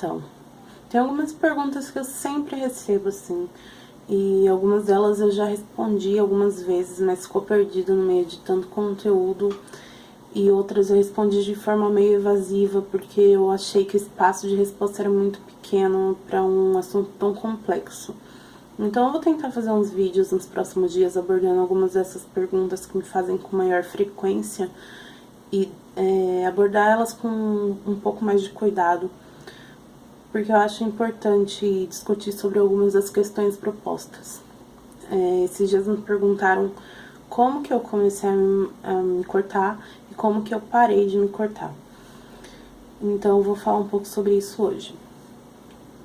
Então, tem algumas perguntas que eu sempre recebo, assim, e algumas delas eu já respondi algumas vezes, mas ficou perdido no meio de tanto conteúdo, e outras eu respondi de forma meio evasiva, porque eu achei que o espaço de resposta era muito pequeno para um assunto tão complexo. Então eu vou tentar fazer uns vídeos nos próximos dias abordando algumas dessas perguntas que me fazem com maior frequência e abordar elas com um pouco mais de cuidado, porque eu acho importante discutir sobre algumas das questões propostas. Esses dias me perguntaram como que eu comecei a me cortar e como que eu parei de me cortar. Então eu vou falar um pouco sobre isso hoje.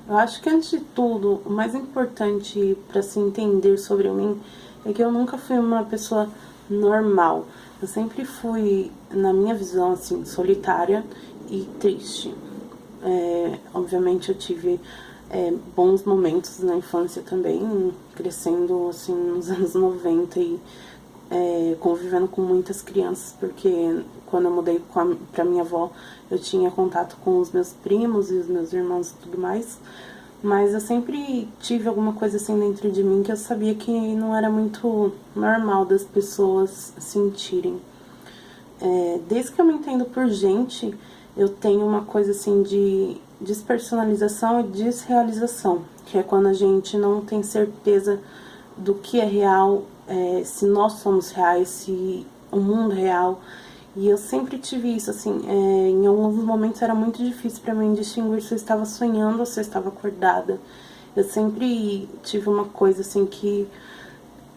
Eu acho que, antes de tudo, o mais importante para se entender sobre mim é que eu nunca fui uma pessoa normal. Eu sempre fui, na minha visão, assim, solitária e triste. Obviamente eu tive bons momentos na infância também, crescendo, assim, nos anos 90 e convivendo com muitas crianças, porque quando eu mudei pra minha avó, eu tinha contato com os meus primos e os meus irmãos e tudo mais, mas eu sempre tive alguma coisa assim dentro de mim que eu sabia que não era muito normal das pessoas sentirem. Desde que eu me entendo por gente, eu tenho uma coisa assim de despersonalização e desrealização, que é quando a gente não tem certeza do que é real, se nós somos reais, se o mundo é real. E eu sempre tive isso, assim, em alguns momentos era muito difícil pra mim distinguir se eu estava sonhando ou se eu estava acordada. Eu sempre tive uma coisa, assim, que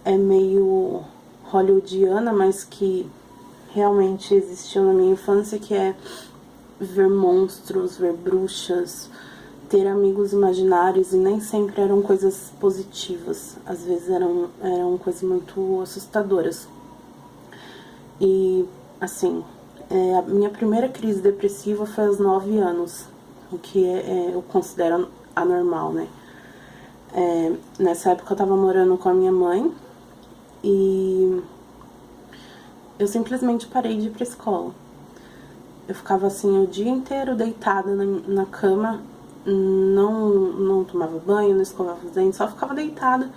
é meio hollywoodiana, mas que realmente existiu na minha infância, que é ver monstros, ver bruxas, ter amigos imaginários, e nem sempre eram coisas positivas, às vezes eram coisas muito assustadoras. E, assim, a minha primeira crise depressiva foi aos 9 anos, o que eu considero anormal, né? Nessa época eu tava morando com a minha mãe e eu simplesmente parei de ir pra escola. Eu ficava assim o dia inteiro deitada na cama, não tomava banho, não escovava os dentes, só ficava deitada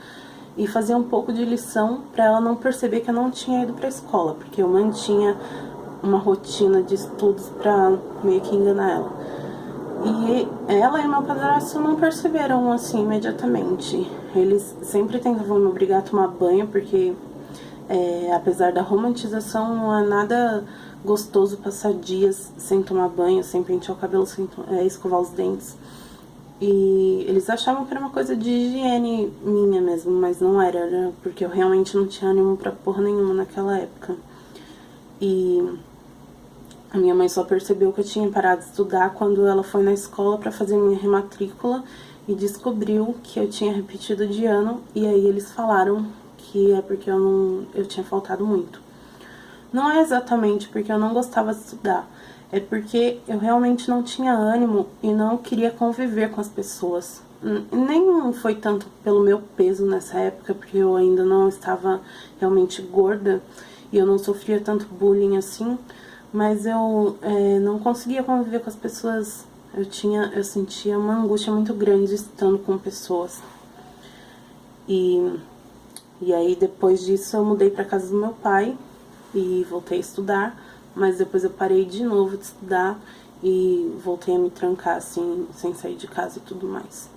e fazia um pouco de lição pra ela não perceber que eu não tinha ido pra escola, porque eu mantinha uma rotina de estudos pra meio que enganar ela. E ela e meu padrasto não perceberam assim imediatamente. Eles sempre tentavam me obrigar a tomar banho, porque apesar da romantização, não é nada gostoso passar dias sem tomar banho, sem pentear o cabelo, sem escovar os dentes. E eles achavam que era uma coisa de higiene minha mesmo, mas não era porque eu realmente não tinha ânimo pra porra nenhuma naquela época. E a minha mãe só percebeu que eu tinha parado de estudar quando ela foi na escola pra fazer minha rematrícula e descobriu que eu tinha repetido de ano, e aí eles falaram que é porque eu tinha faltado muito. Não é exatamente porque eu não gostava de estudar, é porque eu realmente não tinha ânimo e não queria conviver com as pessoas. Nem foi tanto pelo meu peso nessa época, porque eu ainda não estava realmente gorda e eu não sofria tanto bullying assim, mas eu não conseguia conviver com as pessoas. Eu sentia uma angústia muito grande estando com pessoas. E aí, depois disso, eu mudei pra casa do meu pai e voltei a estudar, mas depois eu parei de novo de estudar e voltei a me trancar, assim, sem sair de casa e tudo mais.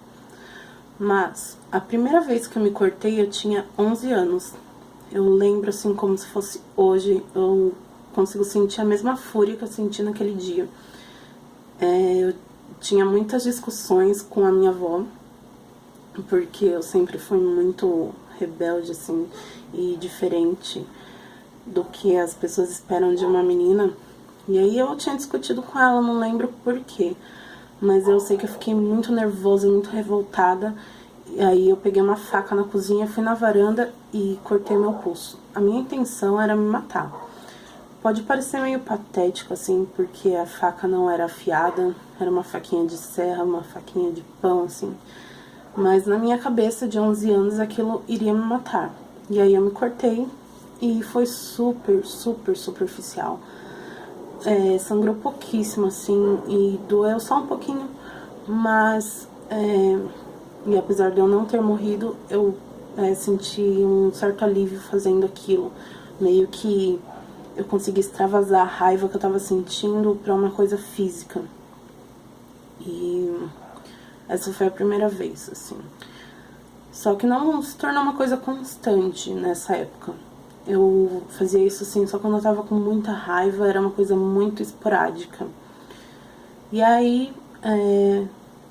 Mas a primeira vez que eu me cortei, eu tinha 11 anos. Eu lembro, assim, como se fosse hoje. Eu consigo sentir a mesma fúria que eu senti naquele dia. Eu tinha muitas discussões com a minha avó, porque eu sempre fui muito rebelde, assim, e diferente do que as pessoas esperam de uma menina. E aí eu tinha discutido com ela, não lembro porquê, mas eu sei que eu fiquei muito nervosa, muito revoltada. E aí eu peguei uma faca na cozinha, fui na varanda e cortei meu pulso. A minha intenção era me matar. Pode parecer meio patético, assim, porque a faca não era afiada, era uma faquinha de serra, uma faquinha de pão, assim. Mas na minha cabeça, de 11 anos, aquilo iria me matar. E aí eu me cortei e foi super, super superficial. Sangrou pouquíssimo, assim, e doeu só um pouquinho, Mas, e apesar de eu não ter morrido, eu senti um certo alívio fazendo aquilo. Meio que eu consegui extravasar a raiva que eu tava sentindo pra uma coisa física. E essa foi a primeira vez, assim. Só que não se tornou uma coisa constante nessa época. Eu fazia isso, assim, só quando eu tava com muita raiva, era uma coisa muito esporádica. E aí,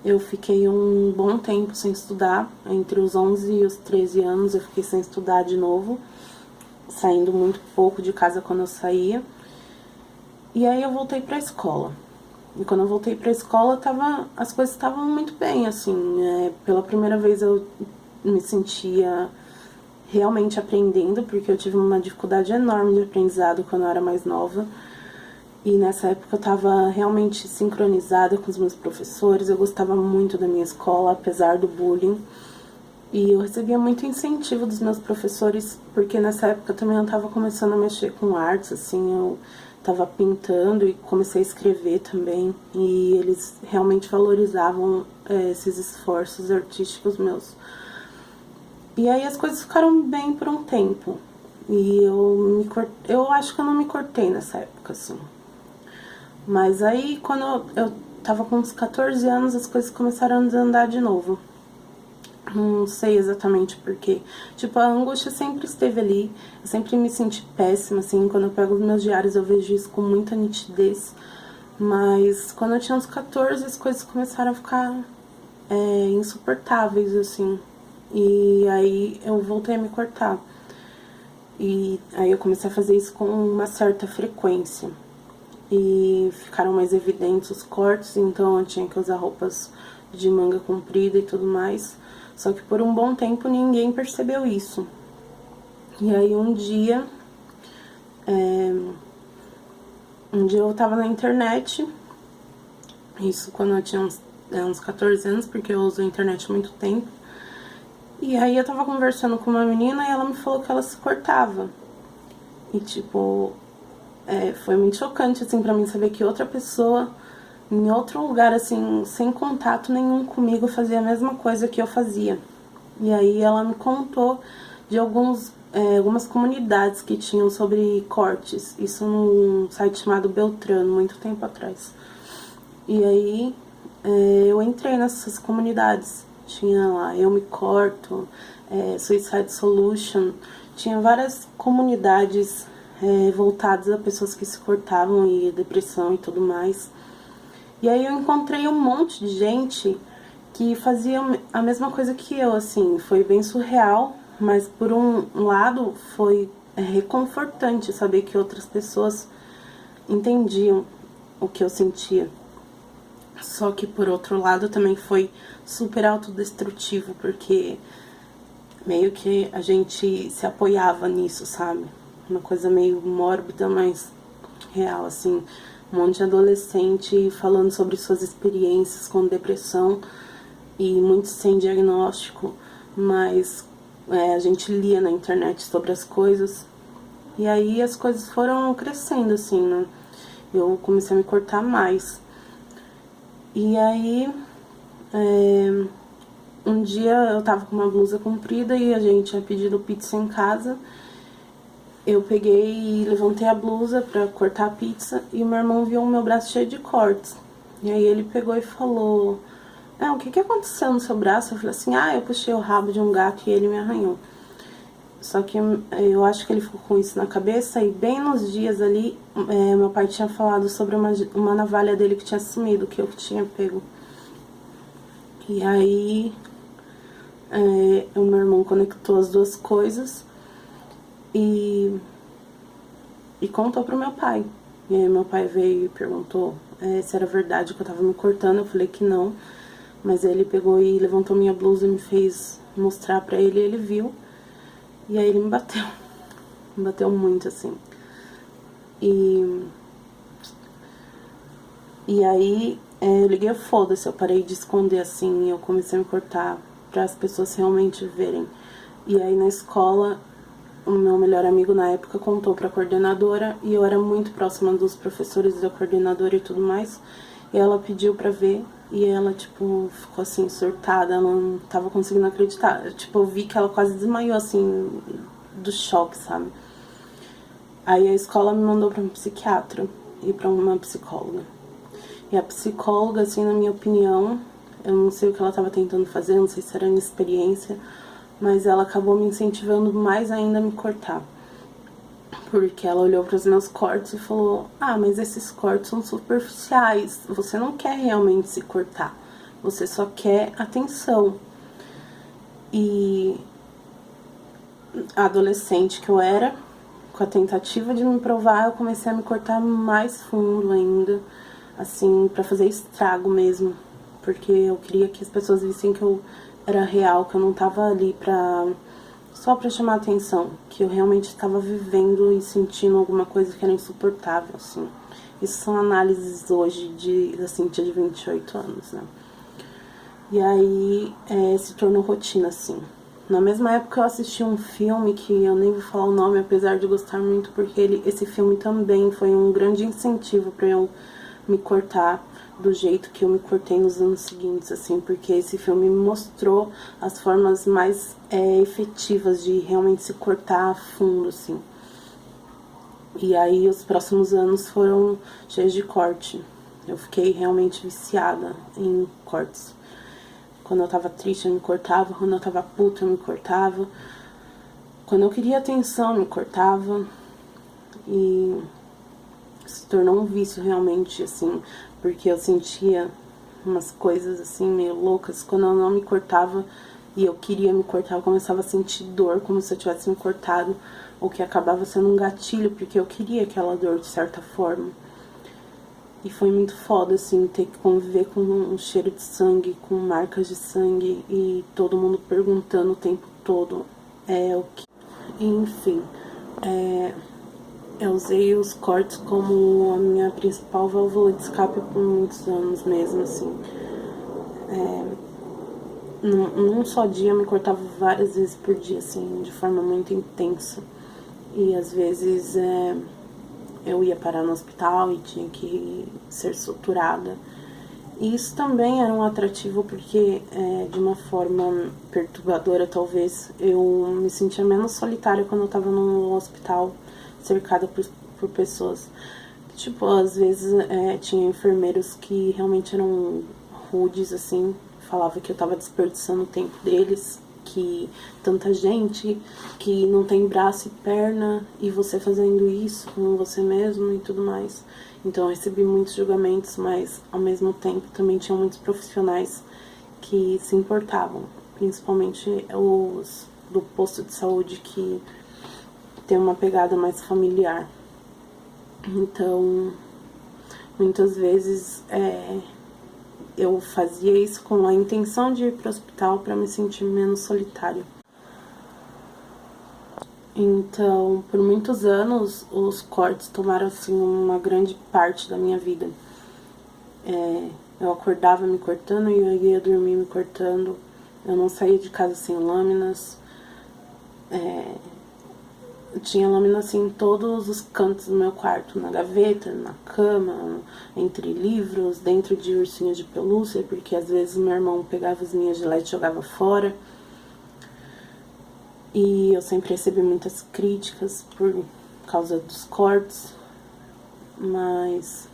eu fiquei um bom tempo sem estudar. Entre os 11 e os 13 anos eu fiquei sem estudar de novo, saindo muito pouco de casa quando eu saía. E aí eu voltei pra escola. E quando eu voltei pra escola, as coisas estavam muito bem, assim. Pela primeira vez eu me sentia realmente aprendendo, porque eu tive uma dificuldade enorme de aprendizado quando eu era mais nova. E nessa época eu estava realmente sincronizada com os meus professores, eu gostava muito da minha escola, apesar do bullying. E eu recebia muito incentivo dos meus professores, porque nessa época também eu estava começando a mexer com artes, assim, eu estava pintando e comecei a escrever também. E eles realmente valorizavam esses esforços artísticos meus. E aí as coisas ficaram bem por um tempo. E eu acho que eu não me cortei nessa época, assim. Mas aí, quando eu tava com uns 14 anos, as coisas começaram a desandar de novo. Não sei exatamente porquê. Tipo, a angústia sempre esteve ali. Eu sempre me senti péssima, assim. Quando eu pego os meus diários, eu vejo isso com muita nitidez. Mas quando eu tinha uns 14, as coisas começaram a ficar insuportáveis, assim. E aí eu voltei a me cortar. E aí eu comecei a fazer isso com uma certa frequência. E ficaram mais evidentes os cortes, então eu tinha que usar roupas de manga comprida e tudo mais. Só que por um bom tempo ninguém percebeu isso. E aí um dia eu tava na internet, isso quando eu tinha uns 14 anos, porque eu uso a internet há muito tempo. E aí eu tava conversando com uma menina e ela me falou que ela se cortava. E tipo, foi muito chocante, assim, pra mim saber que outra pessoa, em outro lugar, assim, sem contato nenhum comigo, fazia a mesma coisa que eu fazia. E aí ela me contou de algumas comunidades que tinham sobre cortes, isso num site chamado Beltrano, muito tempo atrás. E aí eu entrei nessas comunidades, tinha lá Eu Me Corto, Suicide Solution, tinha várias comunidades voltadas a pessoas que se cortavam e depressão e tudo mais. E aí eu encontrei um monte de gente que fazia a mesma coisa que eu, assim, foi bem surreal, mas por um lado foi reconfortante saber que outras pessoas entendiam o que eu sentia. Só que por outro lado também foi super autodestrutivo, porque meio que a gente se apoiava nisso, sabe? Uma coisa meio mórbida, mas real, assim. Um monte de adolescente falando sobre suas experiências com depressão e muito sem diagnóstico, mas a gente lia na internet sobre as coisas. E aí as coisas foram crescendo, assim, né? Eu comecei a me cortar mais. E aí, um dia eu tava com uma blusa comprida e a gente tinha pedido pizza em casa. Eu peguei e levantei a blusa pra cortar a pizza e o meu irmão viu o meu braço cheio de cortes. E aí ele pegou e falou: o que aconteceu no seu braço? Eu falei assim: eu puxei o rabo de um gato e ele me arranhou. Só que eu acho que ele ficou com isso na cabeça e bem nos dias ali, meu pai tinha falado sobre uma navalha dele que tinha sumido, que eu tinha pego. E aí o meu irmão conectou as duas coisas e contou pro meu pai. E aí meu pai veio e perguntou se era verdade que eu tava me cortando. Eu falei que não, mas ele pegou e levantou minha blusa e me fez mostrar pra ele e ele viu. E aí ele me bateu muito, assim. E aí eu liguei o foda-se, eu parei de esconder, assim, e eu comecei a me cortar para as pessoas realmente verem. E aí na escola, o meu melhor amigo na época contou pra coordenadora, e eu era muito próxima dos professores da coordenadora e tudo mais, e ela pediu pra ver, E ela, tipo, ficou assim, surtada, ela não tava conseguindo acreditar. Tipo, eu vi que ela quase desmaiou, assim, do choque, sabe? Aí a escola me mandou pra um psiquiatra e pra uma psicóloga. E a psicóloga, assim, na minha opinião, eu não sei o que ela tava tentando fazer, não sei se era inexperiência, mas ela acabou me incentivando mais ainda a me cortar. Porque ela olhou para os meus cortes e falou: ah, mas esses cortes são superficiais, você não quer realmente se cortar, você só quer atenção. E a adolescente que eu era, com a tentativa de me provar, eu comecei a me cortar mais fundo ainda, assim, para fazer estrago mesmo, porque eu queria que as pessoas vissem que eu era real, que eu não tava ali só pra chamar atenção, que eu realmente estava vivendo e sentindo alguma coisa que era insuportável, assim. Isso são análises hoje assim, de 28 anos, né? E aí se tornou rotina, assim. Na mesma época eu assisti um filme que eu nem vou falar o nome, apesar de gostar muito, porque esse filme também foi um grande incentivo para eu me cortar do jeito que eu me cortei nos anos seguintes, assim, porque esse filme me mostrou as formas mais efetivas de realmente se cortar a fundo, assim. E aí os próximos anos foram cheios de corte. Eu fiquei realmente viciada em cortes. Quando eu tava triste, eu me cortava. Quando eu tava puta, eu me cortava. Quando eu queria atenção, eu me cortava. E se tornou um vício realmente, assim, porque eu sentia umas coisas, assim, meio loucas. Quando eu não me cortava e eu queria me cortar, eu começava a sentir dor, como se eu tivesse me cortado. O que acabava sendo um gatilho, porque eu queria aquela dor de certa forma. E foi muito foda, assim, ter que conviver com um cheiro de sangue, com marcas de sangue e todo mundo perguntando o tempo todo o que. Enfim, eu usei os cortes como a minha principal válvula de escape por muitos anos mesmo, assim. Num só dia eu me cortava várias vezes por dia, assim, de forma muito intensa. E às vezes eu ia parar no hospital e tinha que ser suturada. E isso também era um atrativo porque, de uma forma perturbadora talvez, eu me sentia menos solitária quando eu tava no hospital, cercada por pessoas. Tipo, às vezes tinha enfermeiros que realmente eram rudes, assim, falava que eu tava desperdiçando o tempo deles, que tanta gente que não tem braço e perna e você fazendo isso com você mesmo e tudo mais. Então eu recebi muitos julgamentos, mas ao mesmo tempo também tinha muitos profissionais que se importavam, principalmente os do posto de saúde que tem uma pegada mais familiar. Então, muitas vezes eu fazia isso com a intenção de ir para o hospital para me sentir menos solitário. Então, por muitos anos, os cortes tomaram assim uma grande parte da minha vida. Eu acordava me cortando e eu ia dormir me cortando. Eu não saía de casa sem lâminas. Tinha lâmina assim em todos os cantos do meu quarto, na gaveta, na cama, entre livros, dentro de ursinhos de pelúcia, porque às vezes meu irmão pegava as minhas Gillette e jogava fora. E eu sempre recebi muitas críticas por causa dos cortes, mas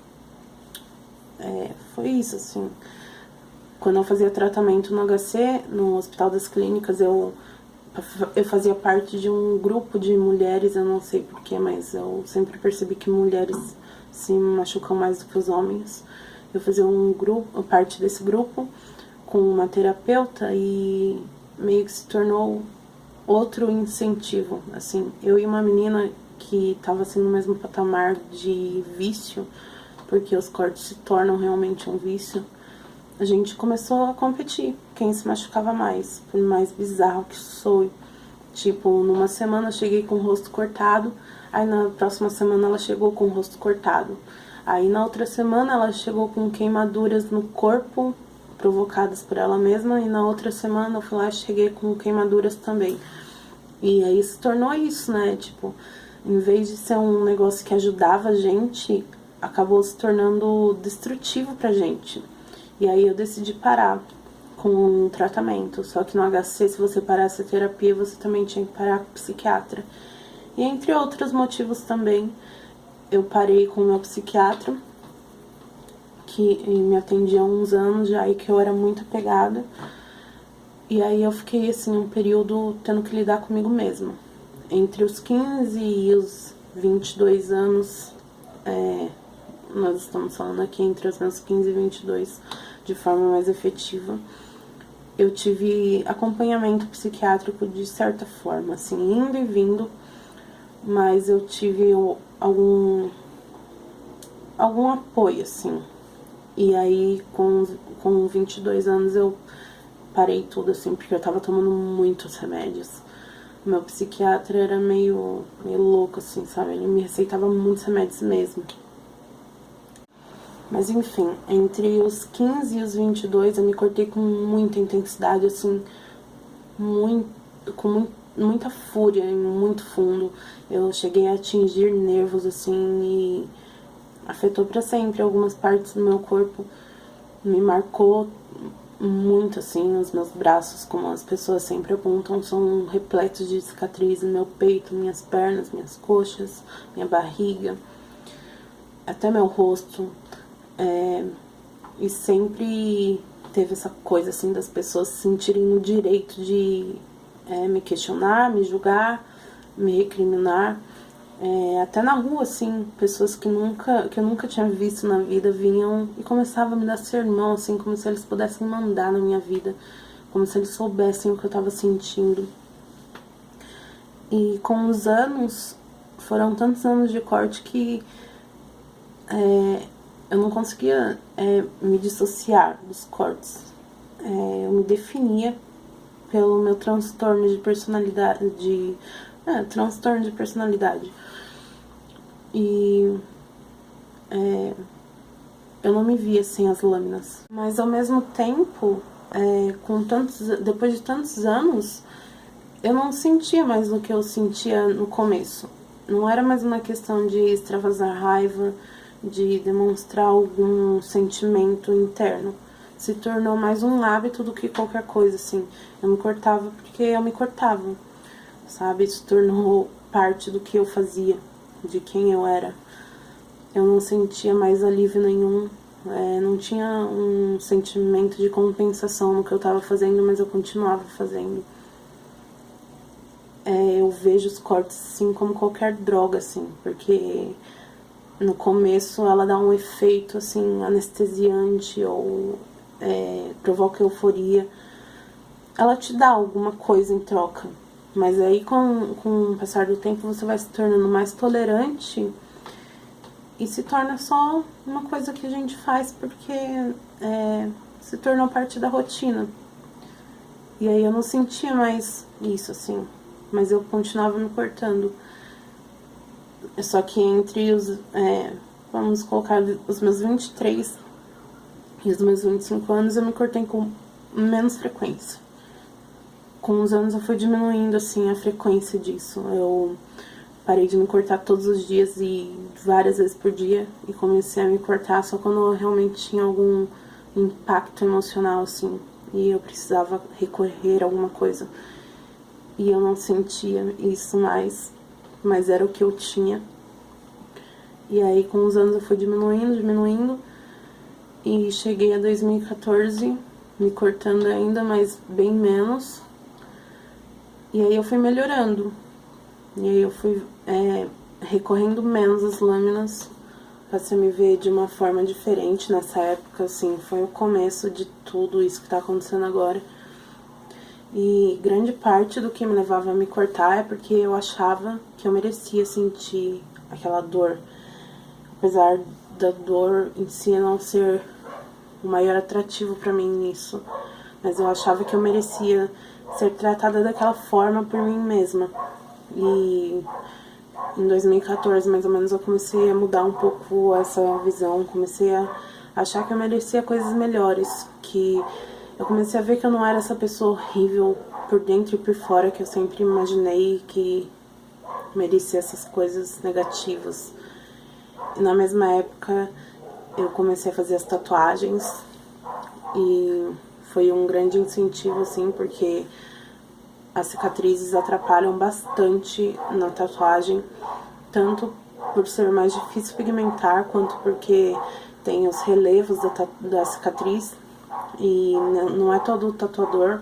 foi isso, assim. Quando eu fazia tratamento no HC, no Hospital das Clínicas, eu fazia parte de um grupo de mulheres, eu não sei porquê, mas eu sempre percebi que mulheres se machucam mais do que os homens. Eu fazia parte desse grupo com uma terapeuta e meio que se tornou outro incentivo, assim. Eu e uma menina que estava assim no mesmo patamar de vício, porque os cortes se tornam realmente um vício, a gente começou a competir, quem se machucava mais, por mais bizarro que soe. Tipo, numa semana eu cheguei com o rosto cortado, aí na próxima semana ela chegou com o rosto cortado. Aí na outra semana ela chegou com queimaduras no corpo, provocadas por ela mesma, e na outra semana eu fui lá e cheguei com queimaduras também. E aí se tornou isso, né? Tipo, em vez de ser um negócio que ajudava a gente, acabou se tornando destrutivo pra gente. E aí eu decidi parar com o tratamento. Só que no HC, se você parasse a terapia, você também tinha que parar com o psiquiatra. E entre outros motivos também, eu parei com o meu psiquiatra, que me atendia há uns anos já e que eu era muito apegada. E aí eu fiquei, assim, um período tendo que lidar comigo mesma. Entre os 15 e os 22 anos, nós estamos falando aqui entre os meus 15 e 22, de forma mais efetiva, eu tive acompanhamento psiquiátrico de certa forma, assim, indo e vindo, mas eu tive algum apoio, assim. E aí, com 22 anos, eu parei tudo, assim, porque eu tava tomando muitos remédios. O meu psiquiatra era meio louco, assim, sabe? Ele me receitava muitos remédios mesmo. Mas enfim, entre os 15 e os 22 eu me cortei com muita intensidade, assim, com muita fúria, muito fundo. Eu cheguei a atingir nervos, assim, e afetou pra sempre algumas partes do meu corpo. Me marcou muito, assim, os meus braços, como as pessoas sempre apontam, são repletos de cicatrizes. Meu peito, minhas pernas, minhas coxas, minha barriga, até meu rosto. E sempre teve essa coisa, assim, das pessoas sentirem o direito de me questionar, me julgar, me recriminar. Até na rua, assim, pessoas que eu nunca tinha visto na vida vinham e começavam a me dar sermão, assim, como se eles pudessem mandar na minha vida, como se eles soubessem o que eu tava sentindo. E com os anos, foram tantos anos de corte que eu não conseguia me dissociar dos cortes. Eu me definia pelo meu transtorno de personalidade, transtorno de personalidade. E eu não me via sem as lâminas. Mas ao mesmo tempo, depois de tantos anos, eu não sentia mais o que eu sentia no começo. Não era mais uma questão de extravasar raiva, de demonstrar algum sentimento interno. Se tornou mais um hábito do que qualquer coisa, assim. Eu me cortava porque eu me cortava, sabe? Isso tornou parte do que eu fazia, de quem eu era. Eu não sentia mais alívio nenhum, não tinha um sentimento de compensação no que eu estava fazendo, mas eu continuava fazendo. Eu vejo os cortes, assim, como qualquer droga, assim, porque no começo ela dá um efeito, assim, anestesiante ou provoca euforia. Ela te dá alguma coisa em troca, mas aí com o passar do tempo você vai se tornando mais tolerante e se torna só uma coisa que a gente faz porque se tornou parte da rotina. E aí eu não sentia mais isso, assim, mas eu continuava me cortando. Só que entre vamos colocar os meus 23 e os meus 25 anos, eu me cortei com menos frequência. Com os anos eu fui diminuindo, assim, a frequência disso. Eu parei de me cortar todos os dias e várias vezes por dia. E comecei a me cortar só quando eu realmente tinha algum impacto emocional, assim. E eu precisava recorrer a alguma coisa. E eu não sentia isso mais, mas era o que eu tinha. E aí com os anos eu fui diminuindo. E cheguei a 2014 me cortando ainda, mas bem menos. E aí eu fui melhorando. E aí eu fui recorrendo menos às lâminas. Passei a me ver de uma forma diferente nessa época, assim. Foi o começo de tudo isso que tá acontecendo agora. E grande parte do que me levava a me cortar é porque eu achava que eu merecia sentir aquela dor. Apesar da dor em si não ser o maior atrativo pra mim nisso. Mas eu achava que eu merecia ser tratada daquela forma por mim mesma. E em 2014, mais ou menos, eu comecei a mudar um pouco essa visão. Comecei a achar que eu merecia coisas melhores. Que eu comecei a ver que eu não era essa pessoa horrível por dentro e por fora que eu sempre imaginei que merecia essas coisas negativas. E na mesma época eu comecei a fazer as tatuagens. e foi um grande incentivo, assim, porque as cicatrizes atrapalham bastante na tatuagem, tanto por ser mais difícil pigmentar, quanto porque tem os relevos da cicatriz, e não é todo tatuador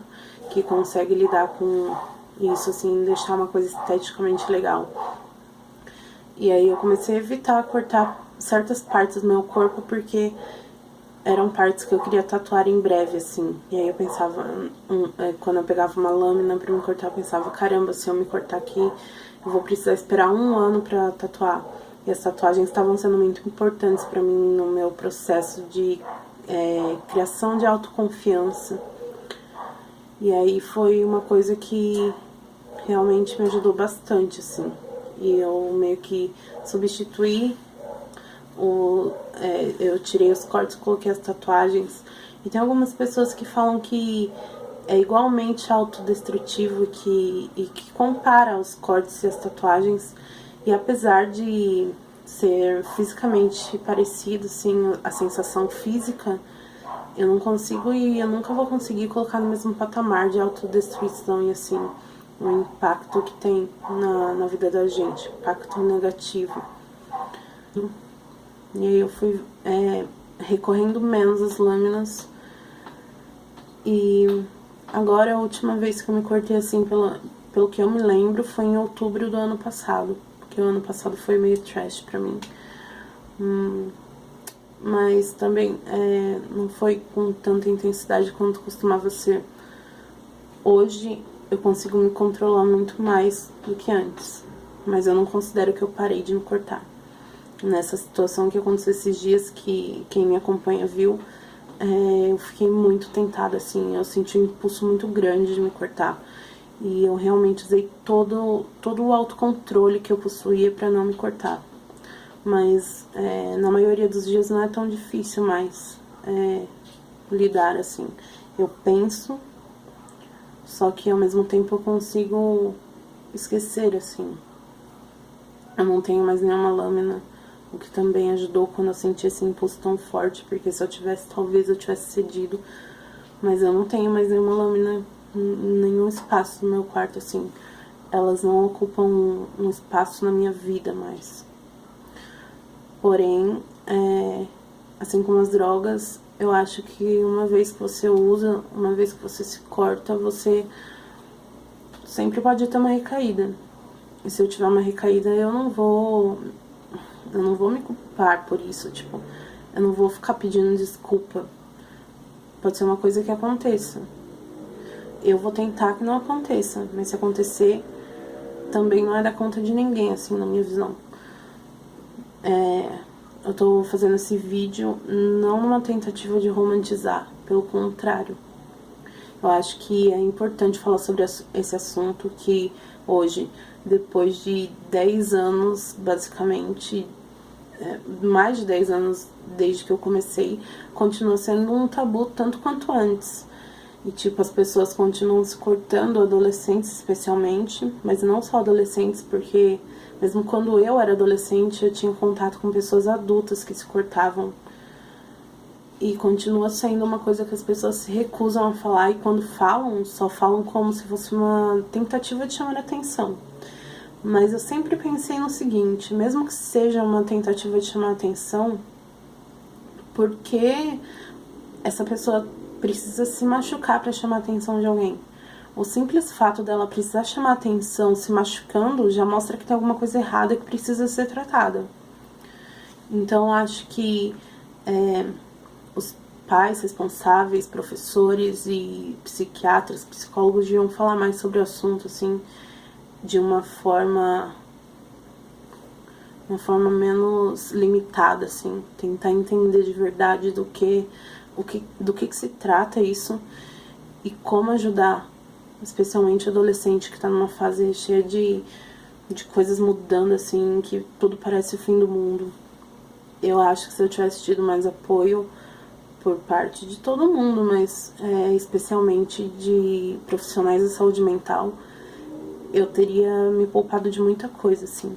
que consegue lidar com isso, assim, deixar uma coisa esteticamente legal. E aí eu comecei a evitar cortar certas partes do meu corpo, porque eram partes que eu queria tatuar em breve, assim. E aí eu pensava, quando eu pegava uma lâmina pra me cortar, eu pensava, caramba, se eu me cortar aqui, eu vou precisar esperar 1 ano pra tatuar. E as tatuagens estavam sendo muito importantes pra mim no meu processo de criação de autoconfiança. E aí foi uma coisa que realmente me ajudou bastante, assim. E eu meio que substituí eu tirei os cortes, coloquei as tatuagens. E tem algumas pessoas que falam que é igualmente autodestrutivo e que compara os cortes e as tatuagens. E apesar de ser fisicamente parecido, assim, a sensação física, eu não consigo e eu nunca vou conseguir colocar no mesmo patamar de autodestruição e, assim, o impacto que tem na vida da gente, impacto negativo. E aí eu fui recorrendo menos às lâminas. E agora a última vez que eu me cortei, assim, pelo que eu me lembro, foi em outubro do ano passado. Porque o ano passado foi meio trash pra mim. Mas também não foi com tanta intensidade quanto costumava ser. Hoje eu consigo me controlar muito mais do que antes. Mas eu não considero que eu parei de me cortar. Nessa situação que aconteceu esses dias, que quem me acompanha viu, eu fiquei muito tentada, assim, eu senti um impulso muito grande de me cortar. E eu realmente usei todo o autocontrole que eu possuía pra não me cortar. Mas na maioria dos dias não é tão difícil mais lidar, assim. Eu penso, só que ao mesmo tempo eu consigo esquecer, assim. Eu não tenho mais nenhuma lâmina, o que também ajudou quando eu senti esse impulso tão forte, porque se eu tivesse, talvez eu tivesse cedido. Mas eu não tenho mais nenhuma lâmina, nenhum espaço no meu quarto, assim. Elas não ocupam um espaço na minha vida mais. Porém, assim como as drogas, eu acho que uma vez que você usa, uma vez que você se corta, você sempre pode ter uma recaída. E se eu tiver uma recaída, eu não vou me culpar por isso, tipo, eu não vou ficar pedindo desculpa. Pode ser uma coisa que aconteça. Eu vou tentar que não aconteça, mas se acontecer, também não é da conta de ninguém, assim, na minha visão. Eu tô fazendo esse vídeo não numa tentativa de romantizar, pelo contrário. Eu acho que é importante falar sobre esse assunto que hoje, depois de 10 anos, basicamente, mais de 10 anos desde que eu comecei, continua sendo um tabu tanto quanto antes. E, tipo, as pessoas continuam se cortando, adolescentes especialmente, mas não só adolescentes, porque mesmo quando eu era adolescente, eu tinha contato com pessoas adultas que se cortavam. E continua sendo uma coisa que as pessoas se recusam a falar, e quando falam, só falam como se fosse uma tentativa de chamar atenção. Mas eu sempre pensei no seguinte, mesmo que seja uma tentativa de chamar atenção, por que essa pessoa precisa se machucar para chamar a atenção de alguém? O simples fato dela precisar chamar a atenção se machucando já mostra que tem alguma coisa errada que precisa ser tratada. Então, acho que os pais responsáveis, professores e psiquiatras, psicólogos deviam falar mais sobre o assunto, assim, de uma forma menos limitada, assim, tentar entender de verdade do que se trata isso e como ajudar, especialmente o adolescente que tá numa fase cheia de coisas mudando, assim, que tudo parece o fim do mundo. Eu acho que se eu tivesse tido mais apoio por parte de todo mundo, mas especialmente de profissionais da saúde mental, eu teria me poupado de muita coisa, assim.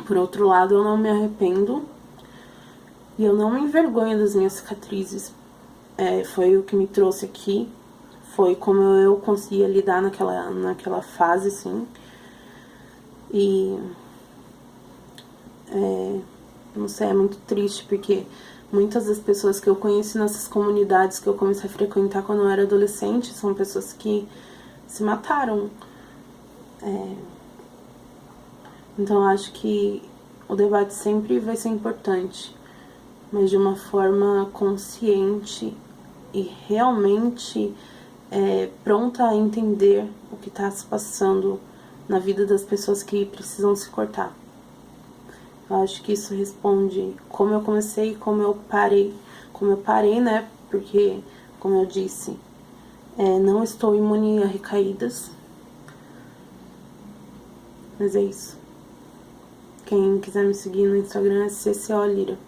Por outro lado, eu não me arrependo e eu não me envergonho das minhas cicatrizes. foi o que me trouxe aqui, foi como eu conseguia lidar naquela fase, assim. E, não sei, é muito triste, porque muitas das pessoas que eu conheci nessas comunidades que eu comecei a frequentar quando eu era adolescente são pessoas que se mataram. Então eu acho que o debate sempre vai ser importante, mas de uma forma consciente e realmente pronta a entender o que está se passando na vida das pessoas que precisam se cortar. Eu acho que isso responde como eu comecei e como eu parei. Como eu parei, né? Porque, como eu disse, não estou imune a recaídas. Mas é isso. Quem quiser me seguir no Instagram é CCO Lira.